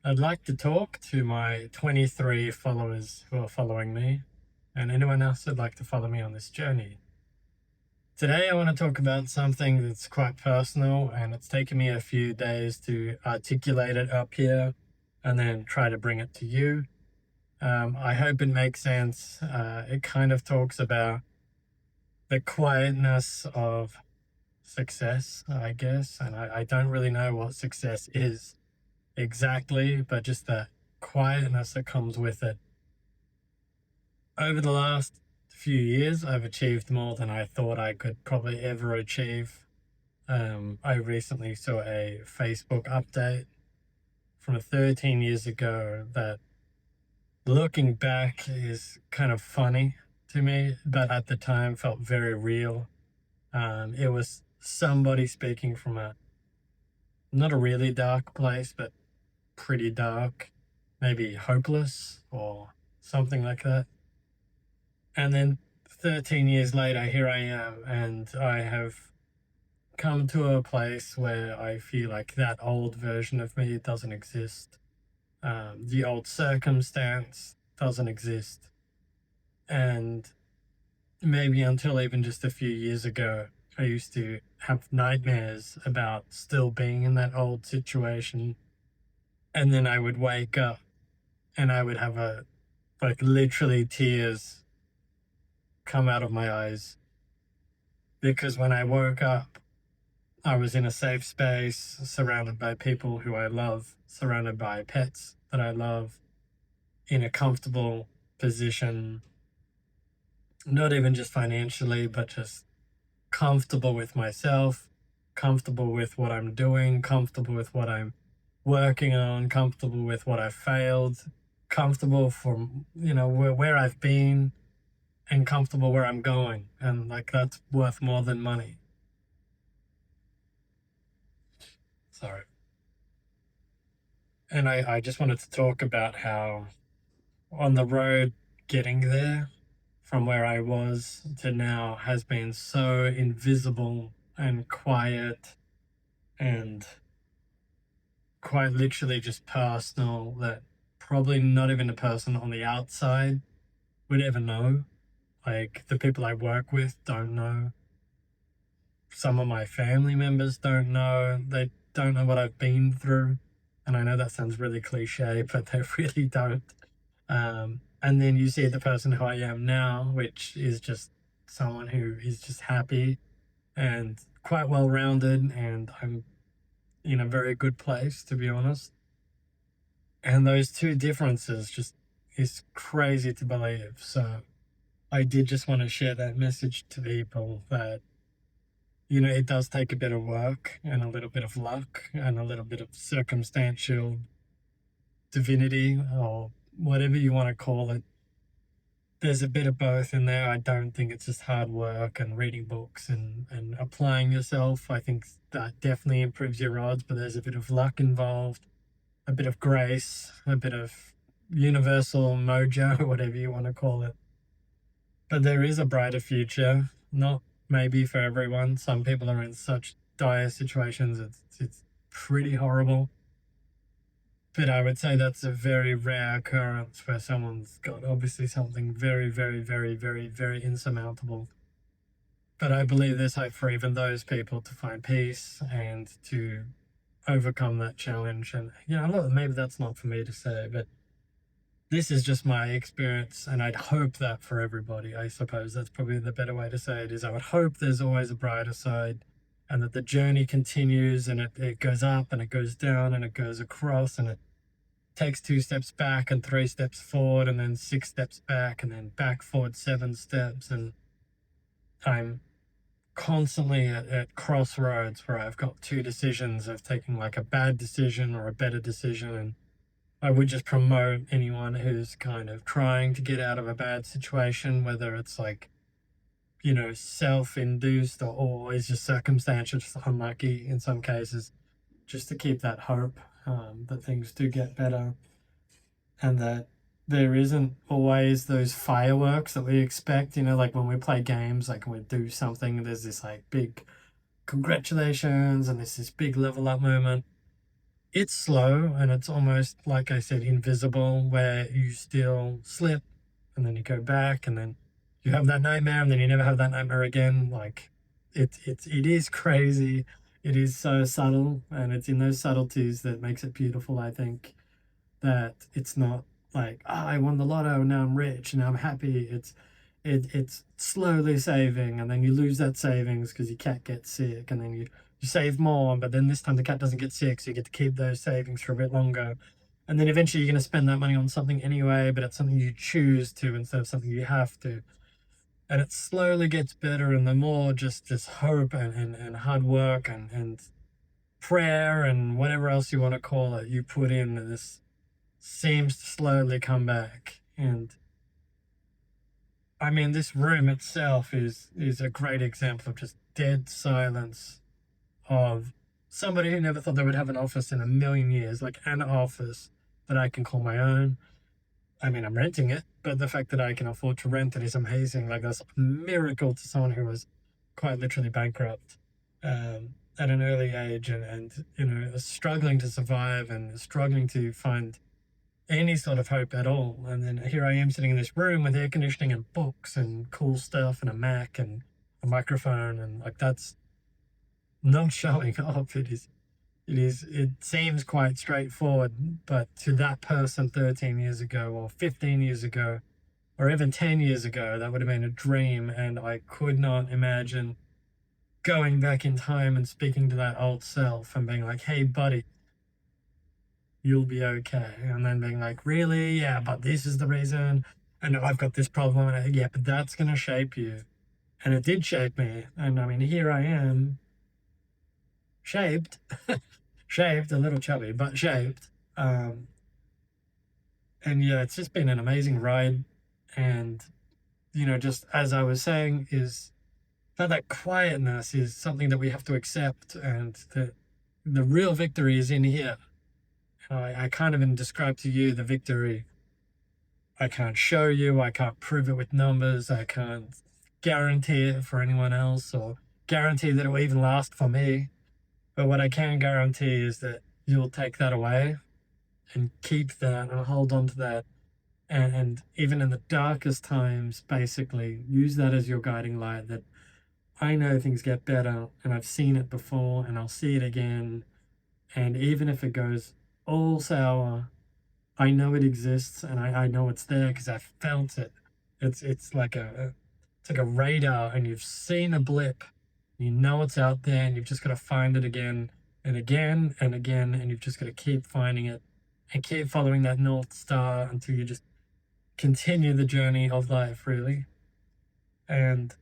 I'd like to talk to my 23 followers who are following me and anyone else who'd like to follow me on this journey. Today, I want to talk about something that's quite personal, and it's taken me a few days to articulate it up here and then try to bring it to you. I hope it makes sense. It kind of talks about the quietness of success, I guess, and I don't really know what success is exactly, but just the quietness that comes with it. Over the last few years, I've achieved more than I thought I could probably ever achieve. I recently saw a Facebook update from 13 years ago that, looking back, is kind of funny to me, but at the time felt very real. It was somebody speaking from not a really dark place, but pretty dark, maybe hopeless or something like that. And then 13 years later, here I am, and I have come to a place where I feel like that old version of me doesn't exist. The old circumstance doesn't exist. And maybe until even just a few years ago, I used to have nightmares about still being in that old situation. And then I would wake up and I would have like literally tears come out of my eyes, because when I woke up, I was in a safe space, surrounded by people who I love, surrounded by pets that I love, in a comfortable position, not even just financially, but just comfortable with myself, comfortable with what I'm doing, comfortable with what I'm working on, comfortable with what I failed, comfortable from, where I've been, and comfortable where I'm going. And like, that's worth more than money. Sorry. And I just wanted to talk about how on the road getting there from where I was to now has been so invisible and quiet and quite literally just personal that probably not even a person on the outside would ever know. Like, the people I work with don't know. Some of my family members don't know. They don't know what I've been through. And I know that sounds really cliche, but they really don't. And then you see the person who I am now, which is just someone who is just happy and quite well rounded, and I'm in a very good place, to be honest. And those two differences just is crazy to believe. So I did just want to share that message to people that, it does take a bit of work and a little bit of luck and a little bit of circumstantial divinity, or whatever you want to call it. There's a bit of both in there. I don't think it's just hard work and reading books and applying yourself. I think that definitely improves your odds, but there's a bit of luck involved, a bit of grace, a bit of universal mojo, whatever you want to call it. But there is a brighter future, not maybe for everyone. Some people are in such dire situations, it's pretty horrible. But I would say that's a very rare occurrence where someone's got obviously something very, very, very, very, very insurmountable. But I believe there's hope for even those people to find peace and to overcome that challenge. And, look, maybe that's not for me to say, but this is just my experience, and I'd hope that for everybody. I suppose that's probably the better way to say it, is I would hope there's always a brighter side, and that the journey continues, and it goes up and it goes down and it goes across, and it takes 2 steps back and 3 steps forward and then 6 steps back and then back forward 7 steps. And I'm constantly at crossroads where I've got two decisions of taking like a bad decision or a better decision. And I would just promote anyone who's kind of trying to get out of a bad situation, whether it's like, self-induced or is just circumstantial, just unlucky in some cases, just to keep that hope that things do get better, and that there isn't always those fireworks that we expect. Like when we play games, like when we do something, there's this like big congratulations and there's this big level up moment. it's slow and it's almost, like I said, invisible, where you still slip and then you go back and then you have that nightmare and then you never have that nightmare again. Like it is crazy. It is so subtle, and it's in those subtleties that makes it beautiful, I think. That it's not like, oh, I won the lotto, now I'm rich, now I'm happy. It's slowly saving, and then you lose that savings because your cat gets sick, and then you save more, but then this time the cat doesn't get sick, so you get to keep those savings for a bit longer. And then eventually you're going to spend that money on something anyway, but it's something you choose to instead of something you have to. And it slowly gets better, and the more just hope and hard work and prayer and whatever else you want to call it you put in, this seems to slowly come back. And I mean, this room itself is a great example of just dead silence of somebody who never thought they would have an office in a million years, like an office that I can call my own. I mean, I'm renting it, but the fact that I can afford to rent it is amazing. Like, that's a miracle to someone who was quite literally bankrupt at an early age, and struggling to survive and struggling to find any sort of hope at all. And then here I am sitting in this room with air conditioning and books and cool stuff and a Mac and a microphone, and like, that's not showing off. It seems quite straightforward, but to that person 13 years ago or 15 years ago or even 10 years ago, that would have been a dream. And I could not imagine going back in time and speaking to that old self and being like, hey, buddy, you'll be okay. And then being like, really? Yeah, but this is the reason. And I've got this problem. And yeah, but that's going to shape you. And it did shape me. And I mean, here I am, shaped, shaped, a little chubby, but shaped. And yeah, it's just been an amazing ride. And, just as I was saying, is that quietness is something that we have to accept. And the real victory is in here. I can't even describe to you the victory. I can't show you, I can't prove it with numbers, I can't guarantee it for anyone else or guarantee that it will even last for me. But what I can guarantee is that you'll take that away and keep that and hold on to that. And even in the darkest times, basically, use that as your guiding light, that I know things get better and I've seen it before and I'll see it again. And even if it goes all sour, I know it exists, and I know it's there because I felt it. It's like it's like a radar, and you've seen a blip. You know it's out there, and you've just got to find it again and again and again, and you've just got to keep finding it and keep following that North Star until you just continue the journey of life, really. And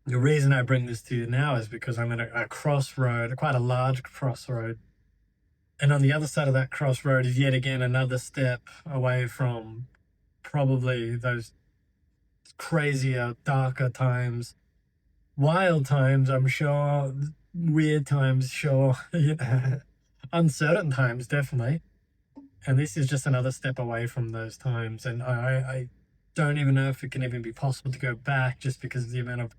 the reason I bring this to you now is because I'm at a crossroad, quite a large crossroad. And on the other side of that crossroad is yet again another step away from probably those crazier, darker times, wild times, I'm sure, weird times, sure, uncertain times, definitely. And this is just another step away from those times. And I don't even know if it can even be possible to go back, just because of the amount of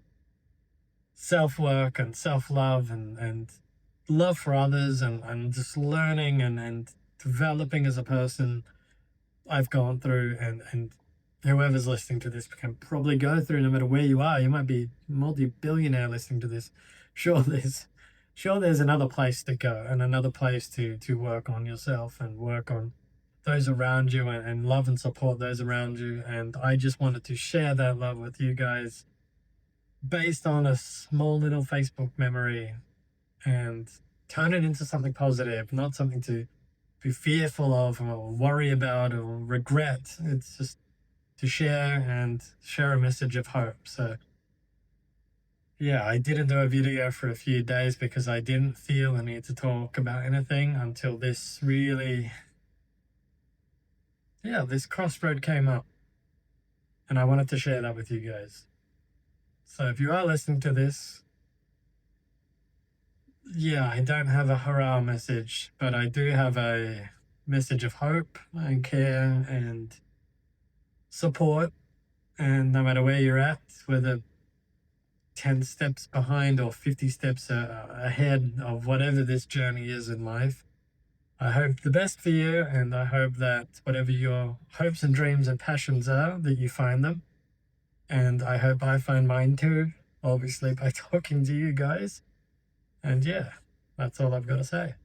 self work and self love and love for others and just learning and developing as a person I've gone through, and whoever's listening to this can probably go through, no matter where you are. You might be multi-billionaire listening to this. Sure there's another place to go and another place to work on yourself and work on those around you, and love and support those around you. And I just wanted to share that love with you guys based on a small little Facebook memory, and turn it into something positive, not something to be fearful of or worry about or regret. It's just to share a message of hope. So yeah, I didn't do a video for a few days because I didn't feel the need to talk about anything until this really, this crossroad came up, and I wanted to share that with you guys. So if you are listening to this, yeah, I don't have a hurrah message, but I do have a message of hope and care and support. And no matter where you're at, whether 10 steps behind or 50 steps ahead of whatever this journey is in life, I hope the best for you, and I hope that whatever your hopes and dreams and passions are, that you find them. And I hope I find mine too, obviously, by talking to you guys. And yeah, that's all I've got to say.